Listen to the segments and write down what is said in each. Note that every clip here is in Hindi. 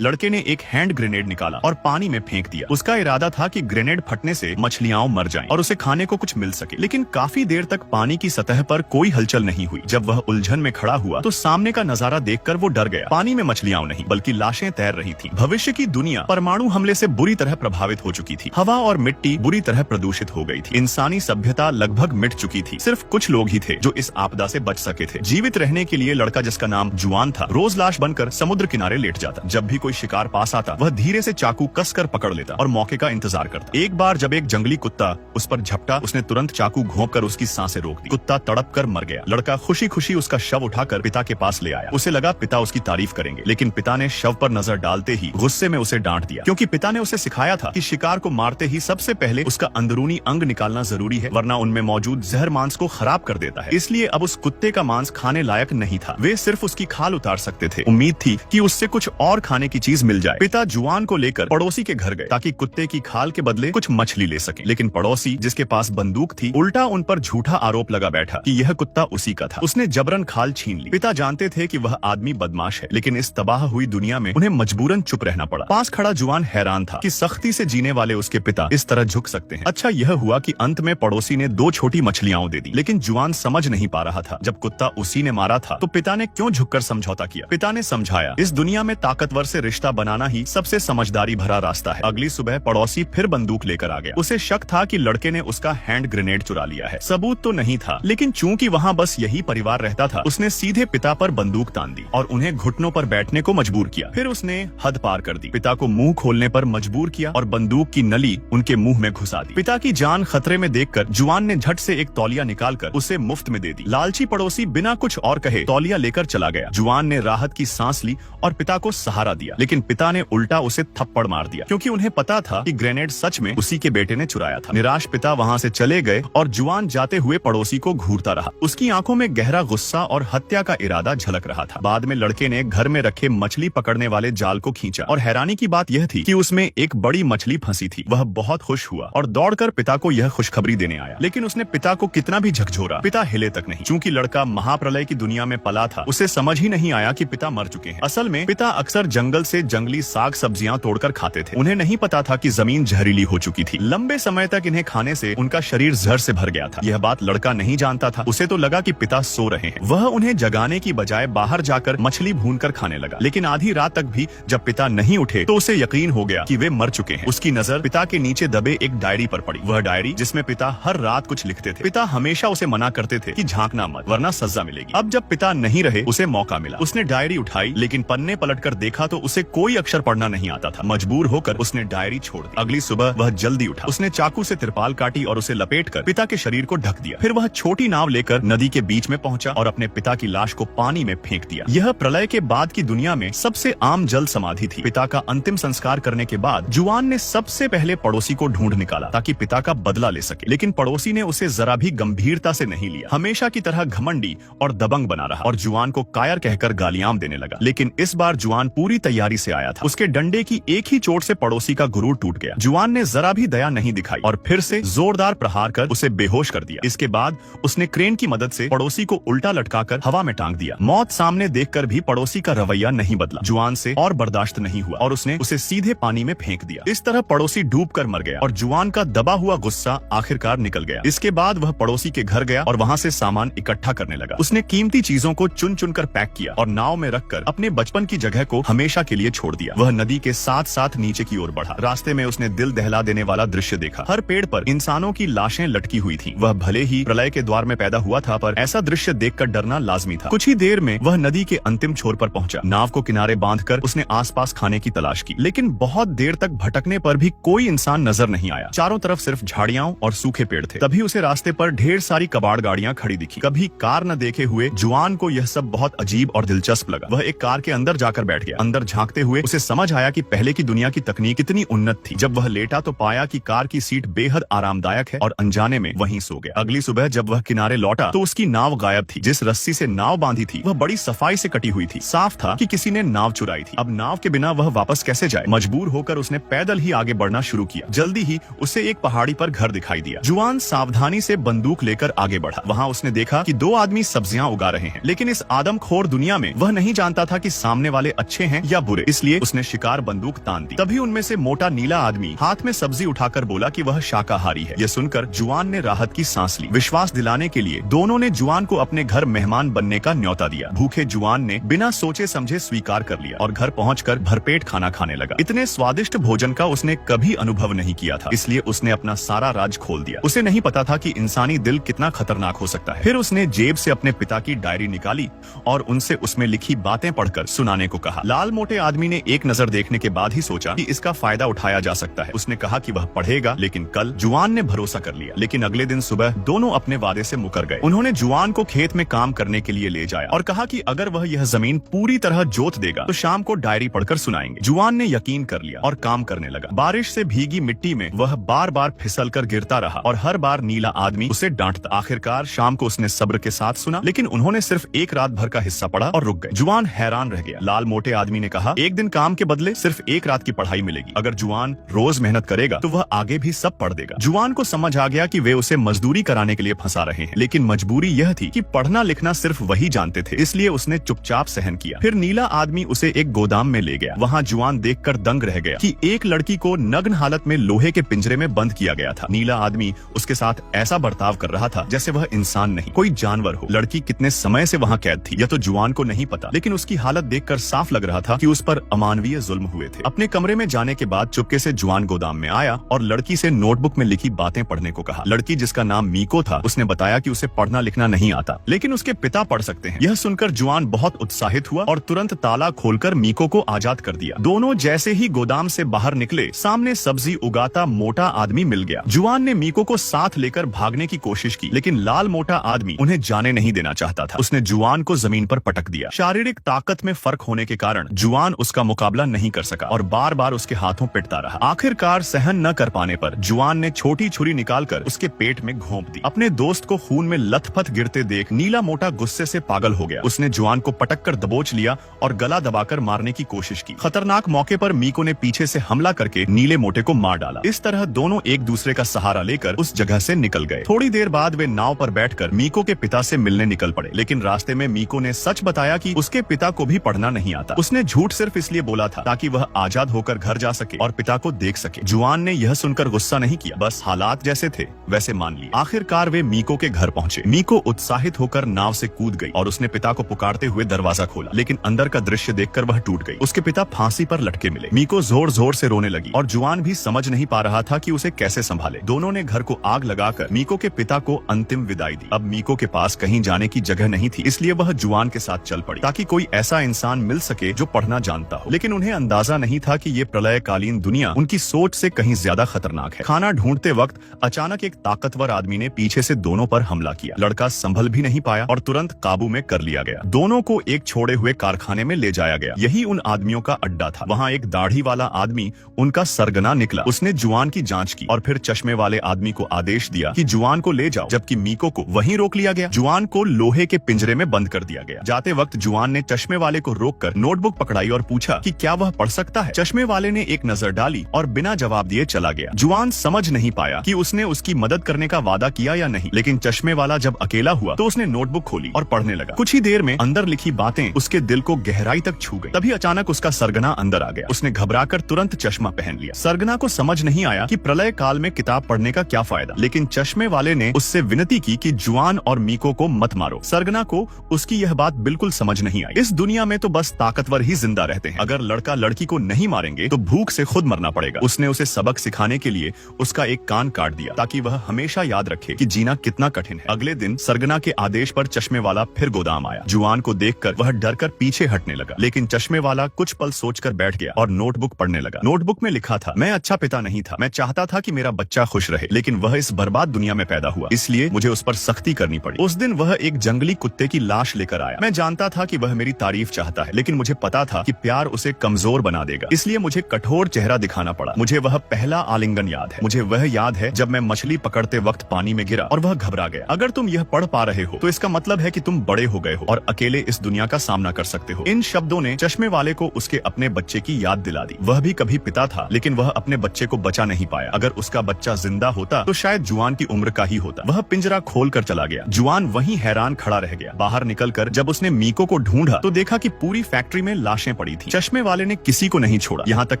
लड़के ने एक हैंड ग्रेनेड निकाला और पानी में फेंक दिया। उसका इरादा था कि ग्रेनेड फटने से मछलियां मर जाएं और उसे खाने को कुछ मिल सके, लेकिन काफी देर तक पानी की सतह पर कोई हलचल नहीं हुई। जब वह उलझन में खड़ा हुआ तो सामने का नजारा देखकर वो डर गया। पानी में मछलियां नहीं बल्कि लाशें तैर रही थी। भविष्य की दुनिया परमाणु हमले से बुरी तरह प्रभावित हो चुकी थी। हवा और मिट्टी बुरी तरह प्रदूषित हो गई थी। इंसानी सभ्यता लगभग मिट चुकी थी। सिर्फ कुछ लोग ही थे जो इस आपदा से बच सके थे। जीवित रहने के लिए लड़का, जिसका नाम जुआन था, रोज लाश बनकर समुद्र किनारे लेट जाता। जब भी कोई शिकार पास आता वह धीरे से चाकू कसकर पकड़ लेता और मौके का इंतजार करता। एक बार जब एक जंगली कुत्ता उस पर झपटा, उसने तुरंत चाकू घोंपकर उसकी सांसें रोक दी। कुत्ता तड़प कर मर गया। लड़का खुशी खुशी उसका शव उठाकर पिता के पास ले आया। उसे लगा पिता उसकी तारीफ करेंगे, लेकिन पिता ने शव पर नजर डालते ही गुस्से में उसे डांट दिया, क्योंकि पिता ने उसे सिखाया था कि शिकार को मारते ही सबसे पहले उसका अंदरूनी अंग निकालना जरूरी है, वरना उनमें मौजूद जहर मांस को खराब कर देता है। इसलिए अब उस कुत्ते का मांस खाने लायक नहीं था। वे सिर्फ उसकी खाल उतार सकते थे। उम्मीद थी कि उससे कुछ और खाने की चीज मिल जाए। पिता जुआन को लेकर पड़ोसी के घर गए ताकि कुत्ते की खाल के बदले कुछ मछली ले सके, लेकिन पड़ोसी, जिसके पास बंदूक थी, उल्टा उन पर झूठा आरोप लगा बैठा कि यह कुत्ता उसी का था। उसने जबरन खाल छीन ली। पिता जानते थे कि वह आदमी बदमाश है, लेकिन इस तबाह हुई दुनिया में उन्हें मजबूरन चुप रहना पड़ा। पास खड़ा जुआन हैरान था कि सख्ती से जीने वाले उसके पिता इस तरह झुक सकते हैं। अच्छा यह हुआ कि अंत में पड़ोसी ने 2 छोटी मछलियां दे दी, लेकिन जुआन समझ नहीं पा रहा था। जब कुत्ता उसी ने मारा था तो पिता ने क्यों झुककर समझौता किया। पिता ने समझाया, इस दुनिया में ताकतवर से रिश्ता बनाना ही सबसे समझदारी भरा रास्ता है। अगली सुबह पड़ोसी फिर बंदूक लेकर आ गया। उसे शक था कि लड़के ने उसका हैंड ग्रेनेड चुरा लिया है। सबूत तो नहीं था, लेकिन चूंकि वहाँ बस यही परिवार रहता था, उसने सीधे पिता पर बंदूक तान दी और उन्हें घुटनों पर बैठने को मजबूर किया। फिर उसने हद पार कर दी। पिता को मुंह खोलने पर मजबूर किया और बंदूक की नली उनके मुंह में घुसा दी। पिता की जान खतरे में देखकर जुआन ने झट से एक तौलिया निकालकर उसे मुफ्त में दे दी। लालची पड़ोसी बिना कुछ और कहे तौलिया लेकर चला गया। जुआन ने राहत की सांस ली और पिता को सहारा दिया, लेकिन पिता ने उल्टा उसे थप्पड़ मार दिया, क्योंकि उन्हें पता था कि ग्रेनेड सच में उसी के बेटे ने चुराया था। निराश पिता वहाँ से चले गए और जुआन जाते हुए पड़ोसी को घूरता रहा। उसकी आंखों में गहरा गुस्सा और हत्या का इरादा झलक रहा था। बाद में लड़के ने घर में रखे मछली पकड़ने वाले जाल को खींचा और हैरानी की बात यह थी कि उसमें एक बड़ी मछली फंसी थी। वह बहुत खुश हुआ और दौड़कर पिता को यह खुशखबरी देने आया, लेकिन उसने पिता को कितना भी झकझोरा, पिता हिले तक नहीं। चूंकि लड़का महाप्रलय की दुनिया में पला था, उसे समझ ही नहीं आया कि पिता मर चुके हैं। असल में पिता अक्सर जंगल से जंगली साग सब्जियां तोड़कर खाते थे। उन्हें नहीं पता था कि जमीन जहरीली हो चुकी थी। लंबे समय तक इन्हें खाने से उनका शरीर जहर से भर गया था। यह बात लड़का नहीं जानता था। उसे तो लगा कि पिता सो रहे हैं। वह उन्हें जगाने की बजाय बाहर जाकर मछली भूनकर खाने लगा, लेकिन आधी रात तक भी जब पिता नहीं उठे तो उसे यकीन हो गया कि वे मर चुके हैं। उसकी नजर पिता के नीचे दबे एक डायरी पर पड़ी। वह डायरी जिसमें पिता हर रात कुछ लिखते थे। पिता हमेशा उसे मना करते थे कि झांकना मत, वरना सजा मिलेगी। अब जब पिता नहीं रहे, उसे मौका मिला। उसने डायरी उठाई, लेकिन पन्ने पलटकर देखा तो उसे कोई अक्षर पढ़ना नहीं आता था। मजबूर होकर उसने डायरी छोड़ दी। अगली सुबह वह जल्दी उठा। उसने चाकू से तिरपाल काटी और उसे लपेटकर पिता के शरीर को ढक दिया। फिर वह छोटी नाव लेकर नदी के बीच में पहुंचा और अपने पिता की लाश को पानी में फेंक दिया। यह प्रलय के बाद की दुनिया में सबसे आम जल समाधि थी। पिता का अंतिम संस्कार करने के बाद जुआन ने सबसे पहले पड़ोसी को ढूंढ निकाला ताकि पिता का बदला ले सके, लेकिन पड़ोसी ने उसे जरा भी गंभीरता से नहीं लिया। हमेशा की तरह घमंडी और दबंग बना रहा और जुआन को कायर कहकर गालियां देने लगा। लेकिन इस बार जुआन पूरी तैयारी से आया था। उसके डंडे की एक ही चोट से पड़ोसी का गुरूर टूट गया। जुआन ने जरा भी दया नहीं दिखाई और फिर से जोरदार प्रहार कर उसे बेहोश कर दिया। इसके बाद उसने क्रेन की मदद से पड़ोसी को उल्टा लटकाकर हवा में टांग दिया। मौत सामने देखकर भी पड़ोसी का रवैया नहीं बदला। जुआन से और बर्दाश्त नहीं हुआ और उसने उसे सीधे पानी में फेंक दिया। इस तरह पड़ोसी डूबकर मर गया और जुआन का दबा हुआ गुस्सा आखिरकार निकल गया। इसके बाद वह पड़ोसी के घर गया और वहाँ से सामान इकट्ठा करने लगा। उसने कीमती चीजों को चुन चुन कर पैक किया और नाव में रखकर अपने बचपन की जगह को हमेशा के लिए छोड़ दिया। वह नदी के साथ साथ नीचे की ओर बढ़ा। रास्ते में उसने दिल दहला देने वाला दृश्य देखा। हर पेड़ पर इंसानों की लाशें लटकी हुई थी। वह भले ही प्रलय के द्वार में पैदा हुआ था, पर ऐसा दृश्य देखकर डरना लाजमी था। कुछ ही देर में वह नदी के अंतिम छोर पर पहुंचा। नाव को किनारे बांधकर उसने आसपास खाने की तलाश की, लेकिन बहुत देर तक भटकने पर भी कोई इंसान नजर नहीं आया। चारों तरफ सिर्फ झाड़ियां और सूखे पेड़ थे। तभी उसे रास्ते पर ढेर सारी कबाड़ गाड़ियां खड़ी दिखी। कभी कार न देखे हुए जुआन को यह सब बहुत अजीब और दिलचस्प लगा। वह एक कार के अंदर जाकर बैठ गया। अंदर झांकते हुए उसे समझ आया कि पहले की दुनिया की तकनीक कितनी उन्नत थी। जब वह लेटा तो पाया कि कार की सीट बेहद आरामदायक है और अनजाने में वहीं सो गया। अगली सुबह जब वह किनारे लौटा तो उसकी नाव गायब थी। जिस रस्सी से नाव बांधी थी वह बड़ी सफाई से कटी हुई थी। साफ था कि किसी ने नाव चुराई थी। अब नाव के बिना वह वापस कैसे जाए? मजबूर होकर उसने पैदल ही आगे बढ़ना शुरू किया। जल्दी ही उसे एक पहाड़ी पर घर दिखाई दिया। जुआन सावधानी से बंदूक लेकर आगे बढ़ा। वहाँ उसने देखा कि 2 आदमी सब्जियां उगा रहे हैं, लेकिन इस आदमखोर दुनिया में वह नहीं जानता था कि सामने वाले अच्छे हैं या बुरे, इसलिए उसने शिकार बंदूक तान दी। तभी उनमें से मोटा नीला आदमी हाथ में सब्जी उठाकर बोला कि वह शाकाहारी है। यह सुनकर जुआन ने राहत की सांस ली। विश्वास दिलाने के लिए दोनों ने जुआन को अपने घर मेहमान बनने का न्योता दिया। भूखे जुआन ने बिना सोचे समझे स्वीकार कर लिया और घर पहुंचकर भरपेट खाना खाने लगा। इतने स्वादिष्ट भोजन का उसने कभी अनुभव नहीं किया था, इसलिए उसने अपना सारा राज खोल दिया। उसे नहीं पता था कि इंसानी दिल कितना खतरनाक हो सकता है। फिर उसने जेब से अपने पिता की डायरी निकाली और उनसे उसमें लिखी बातें पढ़कर सुनाने को कहा। लाल मोटे आदमी ने एक नजर देखने के बाद ही सोचा कि इसका फायदा उठाया जा सकता है। उसने कहा कि वह पढ़ेगा, लेकिन कल जुआन ने भरोसा कर लिया। लेकिन अगले दिन सुबह दोनों अपने वादे से मुकर गए। उन्होंने जुआन को खेत में काम करने के लिए ले जाया और कहा कि अगर वह यह जमीन पूरी तरह जोत देगा तो शाम को डायरी पढ़कर सुनाएंगे। जुआन ने यकीन कर लिया और काम करने लगा। बारिश से भीगी मिट्टी में वह बार बार फिसलकर गिरता रहा और हर बार नीला आदमी उसे डांटता। आखिरकार शाम को उसने सब्र के साथ सुना, लेकिन उन्होंने सिर्फ एक रात भर का हिस्सा पढ़ा और रुक गए। जुआन हैरान रह गया। लाल मोटे आदमी ने कहा, एक दिन काम के बदले सिर्फ एक रात की पढ़ाई मिलेगी। अगर जुआन रोज मेहनत करेगा तो वह आगे भी सब पढ़ देगा। जुआन को समझ आ गया कि वे उसे मजदूरी कराने के लिए फंसा रहे हैं, लेकिन मजबूरी यह थी कि पढ़ना लिखना सिर्फ वही जानते थे, इसलिए उसने चुपचाप सहन किया। फिर नीला आदमी उसे एक गोदाम में ले गया। वहाँ जुआन देखकर दंग रह गया कि एक लड़की को नग्न हालत में लोहे के पिंजरे में बंद किया गया था। नीला आदमी उसके साथ ऐसा बर्ताव कर रहा था जैसे वह इंसान नहीं, कोई जानवर हो। लड़की कितने समय से वहाँ कैद थी यह तो जुआन को नहीं पता, लेकिन उसकी हालत देखकर साफ लग रहा था कि उस पर अमानवीय जुल्म हुए थे। अपने कमरे में जाने के बाद चुपके से जुआन गोदाम में आया और लड़की से नोटबुक में लिखी बातें पढ़ने को कहा। लड़की, जिसका नाम मीको था, उसने बताया कि उसे पढ़ना लिखना नहीं आता, लेकिन उसके पिता पढ़ सकते हैं। यह सुनकर जुआन बहुत उत्साहित हुआ और तुरंत ताला खोलकर मीको को आजाद कर दिया। दोनों जैसे ही गोदाम से बाहर निकले, सामने सब्जी उगाता मोटा आदमी मिल गया। जुआन ने मीको को साथ लेकर भागने की कोशिश की, लेकिन लाल मोटा आदमी उन्हें जाने नहीं देना चाहता था। उसने जुआन को जमीन पर पटक दिया। शारीरिक ताकत में फर्क होने के कारण जुआन उसका मुकाबला नहीं कर सका और बार बार उसके हाथों पिटता रहा। आखिरकार सहन न कर पाने पर जुआन ने छोटी छुरी निकालकर उसके पेट में घोंप दी। अपने दोस्त को खून में लथपथ गिरते देख नीला मोटा गुस्से से पागल हो गया। उसने जुआन को पटक कर दबोच लिया और गला दबाकर मारने की कोशिश की। खतरनाक मौके पर मीको ने पीछे से हमला करके नीले मोटे को मार डाला। इस तरह दोनों एक दूसरे का सहारा लेकर उस जगह से निकल गए। थोड़ी देर बाद वे नाव पर बैठकर मीको के पिता से मिलने निकल पड़े, लेकिन रास्ते में मीको ने सच बताया कि उसके पिता को भी पढ़ना नहीं आता। उसने झूठ सिर्फ इसलिए बोला था ताकि वह आजाद होकर घर जा सके और पिता को देख सके। जुआन ने यह सुनकर गुस्सा नहीं किया, बस हालात जैसे थे वैसे मान लिए। आखिरकार वे मीको के घर पहुंचे। मीको उत्साहित होकर नाव से कूद गई और उसने पिता को पुकारते हुए दरवाजा खोला, लेकिन अंदर का दृश्य देखकर वह टूट गई। उसके पिता फांसी पर लटके मिले। मीको जोर जोर से रोने लगी और जुआन भी समझ नहीं पा रहा था कि उसे कैसे संभाले। दोनों ने घर को आग लगाकर मीको के पिता को अंतिम विदाई दी। अब मीको के पास कहीं जाने की जगह नहीं थी, इसलिए वह जुआन के साथ चल पड़ी ताकि कोई ऐसा इंसान मिल सके जो पढ़ना जानता हो। लेकिन उन्हें अंदाजा नहीं था कि ये प्रलयकालीन दुनिया उनकी सोच से कहीं ज्यादा खतरनाक है। खाना ढूंढते वक्त अचानक एक ताकतवर आदमी ने पीछे से दोनों पर हमला किया। लड़का संभल भी नहीं पाया और तुरंत काबू में कर लिया गया। दोनों को एक छोड़े हुए कारखाने में ले जाया गया। यही उन आदमियों का अड्डा था। वहाँ एक दाढ़ी वाला आदमी उनका सरगना निकला। उसने जुआन की जांच की और फिर चश्मे वाले आदमी को आदेश दिया कि जुआन को ले जाओ, जबकि मीको को वहीं रोक लिया गया। जुआन को लोहे के पिंजरे में बंद कर दिया गया। जाते वक्त जुआन ने चश्मे वाले को रोककर नोटबुक पकड़ाई और पूछा कि क्या वह पढ़ सकता है। चश्मे वाले ने एक नजर डाली और बिना जवाब दिए चला गया। जुआन समझ नहीं पाया कि उसने उसकी मदद करने का वादा किया या नहीं, लेकिन चश्मे वाला जब अकेला हुआ तो उसने नोटबुक खोली और पढ़ने लगा। कुछ ही देर में अंदर लिखी बातें उसके दिल को गहराई तक छू गई। तभी अचानक उसका सरगना अंदर आ गया। उसने घबराकर तुरंत चश्मा पहन लिया। सरगना को समझ नहीं आया कि प्रलय काल में किताब पढ़ने का क्या फायदा, लेकिन चश्मे वाले ने उससे विनती की कि जुआन और मीको को मत मारो। सरगना को उसकी यह बात बिल्कुल समझ नहीं आई। इस दुनिया में तो बस ताकतवर ही जिंदा रहते हैं। अगर लड़का लड़की को नहीं मारेंगे तो भूख से खुद मरना पड़ेगा। उसने उसे सबक सिखाने के लिए उसका एक कान काट दिया ताकि वह हमेशा याद रखे कि जीना कितना कठिन है। अगले दिन सरगना के आदेश पर चश्मे वाला फिर गोदाम आया। जुआन को देखकर वह डरकर पीछे हटने लगा, लेकिन चश्मे वाला कुछ पल सोचकर बैठ गया और नोटबुक पढ़ने लगा। नोटबुक में लिखा था, मैं अच्छा पिता नहीं था। मैं चाहता था कि मेरा बच्चा खुश रहे, लेकिन वह इस बर्बाद दुनिया में पैदा हुआ, इसलिए मुझे उस पर सख्ती करनी पड़ी। उस दिन वह एक जंगली कुत्ते की लाश लेकर आया। मैं जानता था कि वह मेरी तारीफ चाहता है, लेकिन मुझे पता था कि प्यार उसे कमजोर बना देगा, इसलिए मुझे कठोर चेहरा दिखाना पड़ा। मुझे वह पहला आलिंगन याद है। मुझे वह याद है जब मैं मछली पकड़ते वक्त पानी में गिरा और वह घबरा गया। अगर तुम यह पढ़ पा रहे हो तो इसका मतलब है कि तुम बड़े हो गए हो और अकेले इस दुनिया का सामना कर सकते हो। इन शब्दों ने चश्मे वाले को उसके अपने बच्चे की याद दिला दी। वह भी कभी पिता था, लेकिन वह अपने बच्चे को बचा नहीं पाया। अगर उसका बच्चा जिंदा होता तो शायद जुआन की उम्र का ही होता। वह पिंजरा खोलकर चला गया। जुआन वहीं हैरान खड़ा रह गया। बाहर निकलकर जब उसने मीको को ढूंढा तो देखा कि पूरी फैक्ट्री में लाशें लाशें पड़ी थी। चश्मे वाले ने किसी को नहीं छोड़ा, यहाँ तक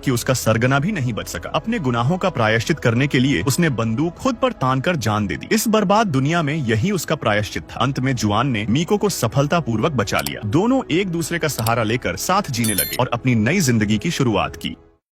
कि उसका सरगना भी नहीं बच सका। अपने गुनाहों का प्रायश्चित करने के लिए उसने बंदूक खुद पर तान कर जान दे दी। इस बर्बाद दुनिया में यही उसका प्रायश्चित था। अंत में जुआन ने मीको को सफलतापूर्वक बचा लिया। दोनों एक दूसरे का सहारा लेकर साथ जीने लगे और अपनी नई जिंदगी की शुरुआत की।